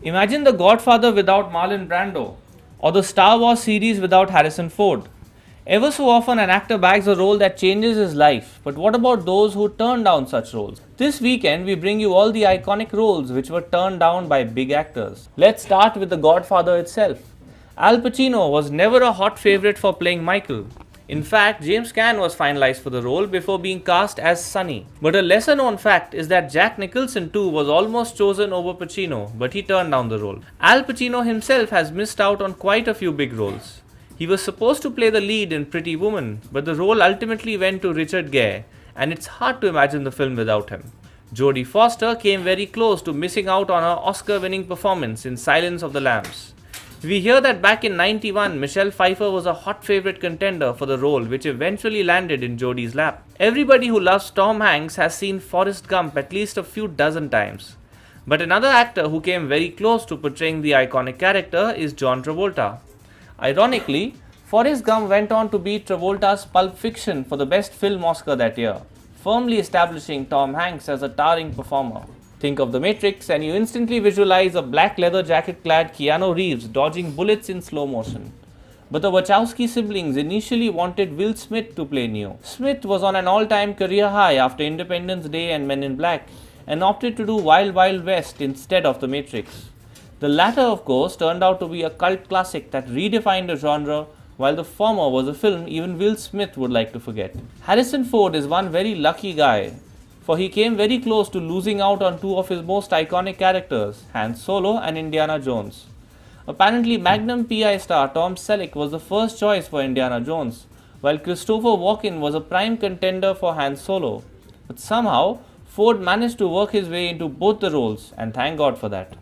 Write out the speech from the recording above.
Imagine The Godfather without Marlon Brando, or the Star Wars series without Harrison Ford. Ever so often, an actor bags a role that changes his life, but what about those who turn down such roles? This weekend, we bring you all the iconic roles which were turned down by big actors. Let's start with The Godfather itself. Al Pacino was never a hot favorite for playing Michael. In fact, James Caan was finalized for the role before being cast as Sonny. But a lesser known fact is that Jack Nicholson too was almost chosen over Pacino, but he turned down the role. Al Pacino himself has missed out on quite a few big roles. He was supposed to play the lead in Pretty Woman, but the role ultimately went to Richard Gere, and it's hard to imagine the film without him. Jodie Foster came very close to missing out on her Oscar-winning performance in Silence of the Lambs. We hear that back in '91, Michelle Pfeiffer was a hot favorite contender for the role, which eventually landed in Jodie's lap. Everybody who loves Tom Hanks has seen Forrest Gump at least a few dozen times. But another actor who came very close to portraying the iconic character is John Travolta. Ironically, Forrest Gump went on to beat Travolta's Pulp Fiction for the Best Film Oscar that year, firmly establishing Tom Hanks as a towering performer. Think of The Matrix and you instantly visualize a black leather jacket clad Keanu Reeves dodging bullets in slow motion. But the Wachowski siblings initially wanted Will Smith to play Neo. Smith was on an all-time career high after Independence Day and Men in Black and opted to do Wild Wild West instead of The Matrix. The latter, of course, turned out to be a cult classic that redefined a genre, while the former was a film even Will Smith would like to forget. Harrison Ford is one very lucky guy, for he came very close to losing out on two of his most iconic characters, Han Solo and Indiana Jones. Apparently, Magnum PI star Tom Selleck was the first choice for Indiana Jones, while Christopher Walken was a prime contender for Han Solo. But somehow, Ford managed to work his way into both the roles, and thank God for that.